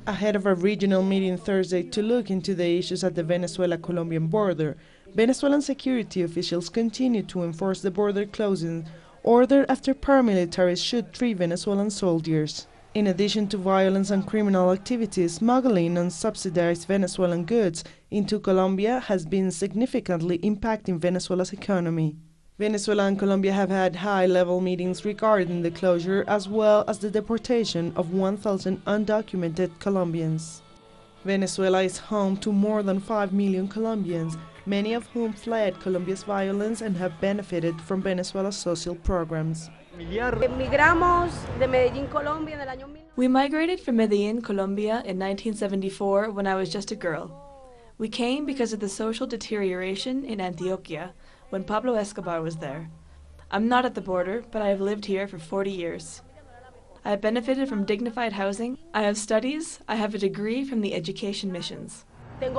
Ahead of a regional meeting Thursday to look into the issues at the Venezuela-Colombian border, Venezuelan security officials continue to enforce the border closing order after paramilitaries shoot 3 Venezuelan soldiers. In addition to violence and criminal activities, smuggling unsubsidized Venezuelan goods into Colombia has been significantly impacting Venezuela's economy. Venezuela and Colombia have had high-level meetings regarding the closure as well as the deportation of 1,000 undocumented Colombians. Venezuela is home to more than 5 million Colombians, many of whom fled Colombia's violence and have benefited from Venezuela's social programs. We migrated from Medellin, Colombia in 1974 when I was just a girl. We came because of the social deterioration in Antioquia when Pablo Escobar was there. I'm not at the border, but I have lived here for 40 years. I have benefited from dignified housing, I have studies, I have a degree from the education missions. I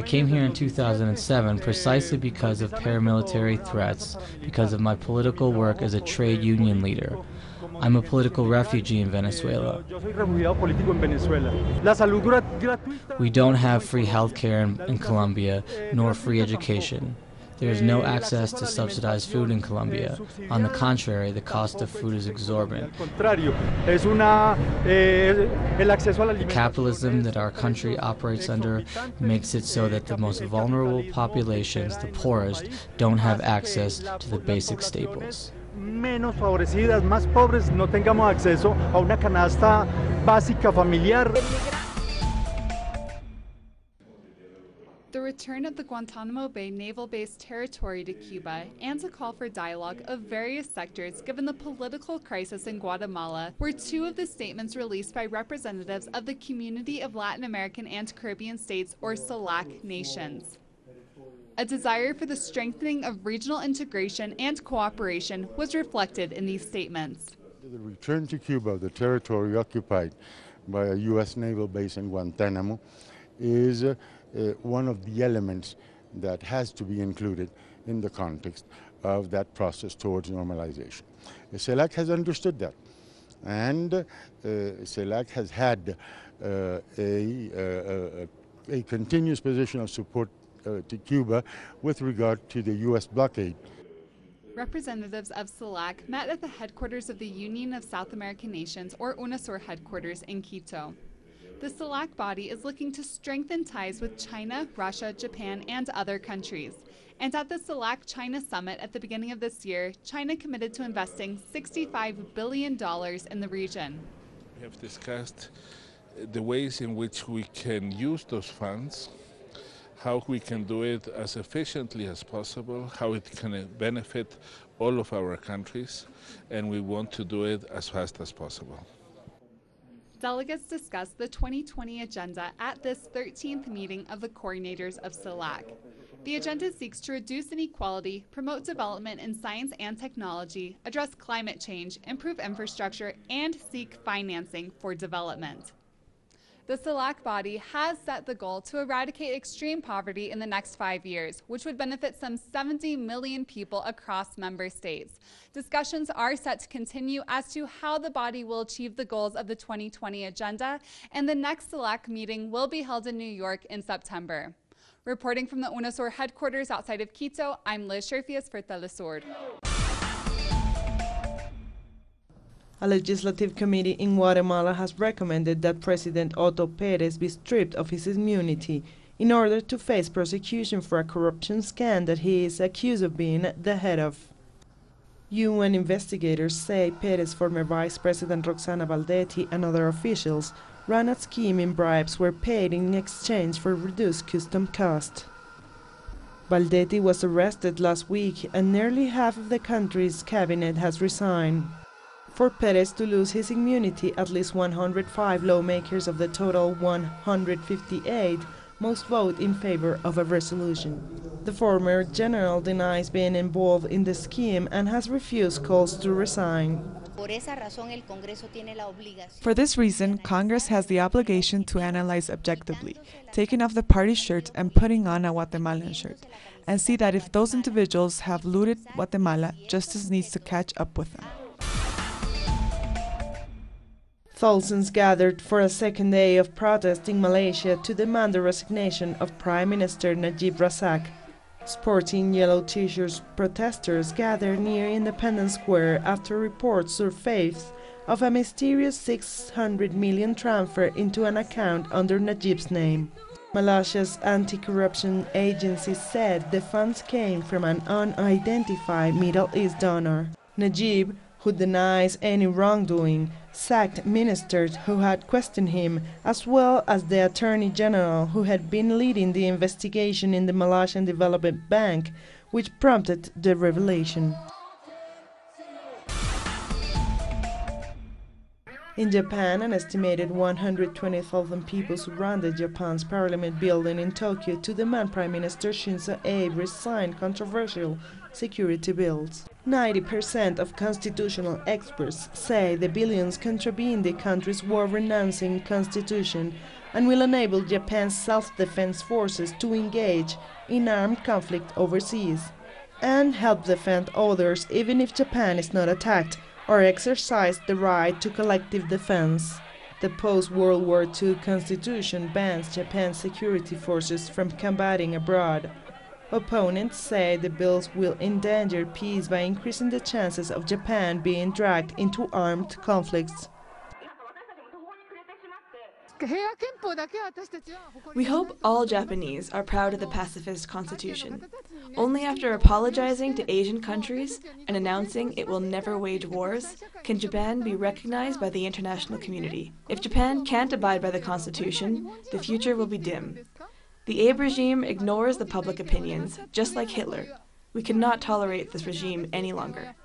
came here in 2007 precisely because of paramilitary threats, because of my political work as a trade union leader. I'm a political refugee in Venezuela. We don't have free healthcare in Colombia, nor free education. There is no access to subsidized food in Colombia. On the contrary, the cost of food is exorbitant. The capitalism that our country operates under makes it so that the most vulnerable populations, the poorest, don't have access to the basic staples. Menos favorecidas, más pobres, no tengamos acceso a una canasta básica familiar. The return of the Guantanamo Bay Naval Base territory to Cuba and a call for dialogue of various sectors given the political crisis in Guatemala were 2 of the statements released by representatives of the Community of Latin American and Caribbean States, or CELAC, nations. A desire for the strengthening of regional integration and cooperation was reflected in these statements. The return to Cuba of the territory occupied by a U.S. naval base in Guantanamo is one of the elements that has to be included in the context of that process towards normalization. CELAC has understood that, and CELAC has had a continuous position of support to Cuba with regard to the U.S. blockade. Representatives of CELAC met at the headquarters of the Union of South American Nations, or UNASUR headquarters in Quito. The CELAC body is looking to strengthen ties with China, Russia, Japan, and other countries. And at the CELAC-China summit at the beginning of this year, China committed to investing $65 billion in the region. We have discussed the ways in which we can use those funds, how we can do it as efficiently as possible, how it can benefit all of our countries, and we want to do it as fast as possible. Delegates discussed the 2020 agenda at this 13th meeting of the coordinators of CELAC. The agenda seeks to reduce inequality, promote development in science and technology, address climate change, improve infrastructure, and seek financing for development. The CELAC body has set the goal to eradicate extreme poverty in the next 5 years, which would benefit some 70 million people across member states. Discussions are set to continue as to how the body will achieve the goals of the 2020 agenda, and the next CELAC meeting will be held in New York in September. Reporting from the UNASUR headquarters outside of Quito, I'm Liz Sherfias for Telesur. A legislative committee in Guatemala has recommended that President Otto Perez be stripped of his immunity in order to face prosecution for a corruption scandal that he is accused of being the head of. UN investigators say Perez's former Vice President Roxana Valdetti and other officials ran a scheme in bribes were paid in exchange for reduced custom cost. Valdetti was arrested last week and nearly half of the country's cabinet has resigned. For Perez to lose his immunity, at least 105 lawmakers of the total 158 must vote in favor of a resolution. The former general denies being involved in the scheme and has refused calls to resign. For this reason, Congress has the obligation to analyze objectively, taking off the party shirt and putting on a Guatemalan shirt, and see that if those individuals have looted Guatemala, justice needs to catch up with them. Thousands gathered for a second day of protest in Malaysia to demand the resignation of Prime Minister Najib Razak. Sporting yellow t-shirts, protesters gathered near Independence Square after reports surfaced of a mysterious 600 million transfer into an account under Najib's name. Malaysia's anti-corruption agency said the funds came from an unidentified Middle East donor. Najib, who denies any wrongdoing, sacked ministers who had questioned him, as well as the Attorney General who had been leading the investigation in the Malaysian Development Bank, which prompted the revelation. In Japan, an estimated 120,000 people surrounded Japan's parliament building in Tokyo to demand Prime Minister Shinzo Abe resign controversial security bills. 90% of constitutional experts say the billions contravene the country's war-renouncing constitution and will enable Japan's self-defense forces to engage in armed conflict overseas and help defend others even if Japan is not attacked or exercise the right to collective defense. The post-World War II Constitution bans Japan's security forces from combating abroad. Opponents say the bills will endanger peace by increasing the chances of Japan being dragged into armed conflicts. We hope all Japanese are proud of the pacifist constitution. Only after apologizing to Asian countries and announcing it will never wage wars can Japan be recognized by the international community. If Japan can't abide by the constitution, the future will be dim. The Abe regime ignores the public opinions, just like Hitler. We cannot tolerate this regime any longer.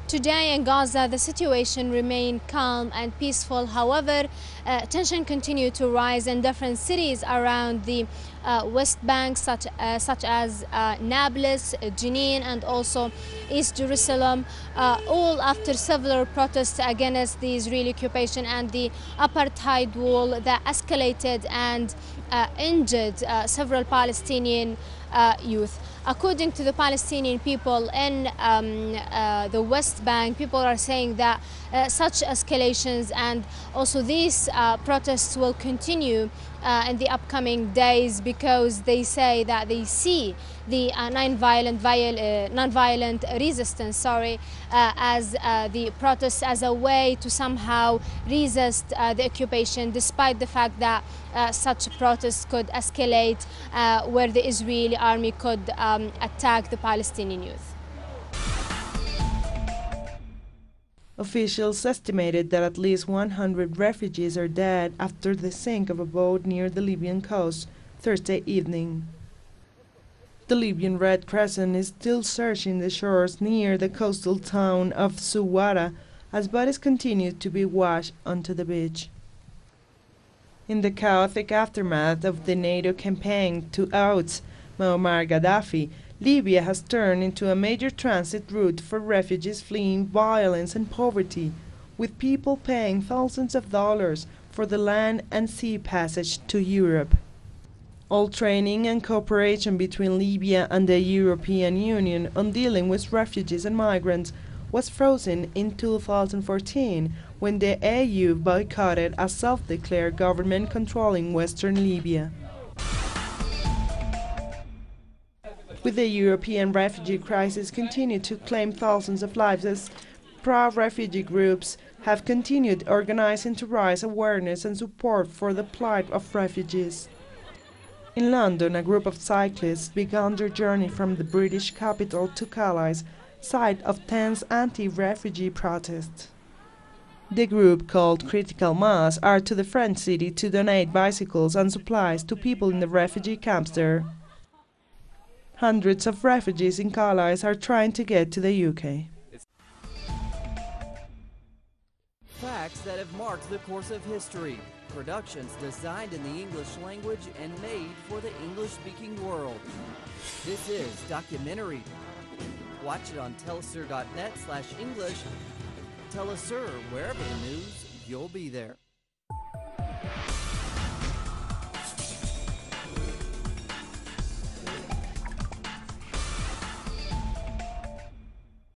Today in Gaza, the situation remained calm and peaceful. However, tension continued to rise in different cities around the West Bank, such as Nablus, Jenin, and also East Jerusalem, all after several protests against the Israeli occupation and the apartheid wall that escalated and injured several Palestinian youth. According to the Palestinian people in the West Bank, people are saying that such escalations and also these protests will continue in the upcoming days because they say that they see the non-violent resistance, as the protests as a way to somehow resist the occupation, despite the fact that such protests could escalate where the Israeli army could attack the Palestinian youth. Officials estimated that at least 100 refugees are dead after the sink of a boat near the Libyan coast Thursday evening. The Libyan Red Crescent is still searching the shores near the coastal town of Suwara as bodies continue to be washed onto the beach. In the chaotic aftermath of the NATO campaign to oust Muammar Gaddafi, Libya has turned into a major transit route for refugees fleeing violence and poverty, with people paying thousands of dollars for the land and sea passage to Europe. All training and cooperation between Libya and the European Union on dealing with refugees and migrants was frozen in 2014 when the EU boycotted a self-declared government controlling western Libya. With the European refugee crisis continuing to claim thousands of lives as pro-refugee groups have continued organizing to raise awareness and support for the plight of refugees. In London, a group of cyclists began their journey from the British capital to CALAIS, site of tense anti-refugee protests. The group, called Critical Mass, are to the French city to donate bicycles and supplies to people in the refugee camps there. Hundreds of refugees in CALAIS are trying to get to the UK. Facts that have marked the course of history. Productions designed in the English language and made for the English-speaking world. This is Documentary. Watch it on telesur.net/English. Telesur, wherever the news, you'll be there.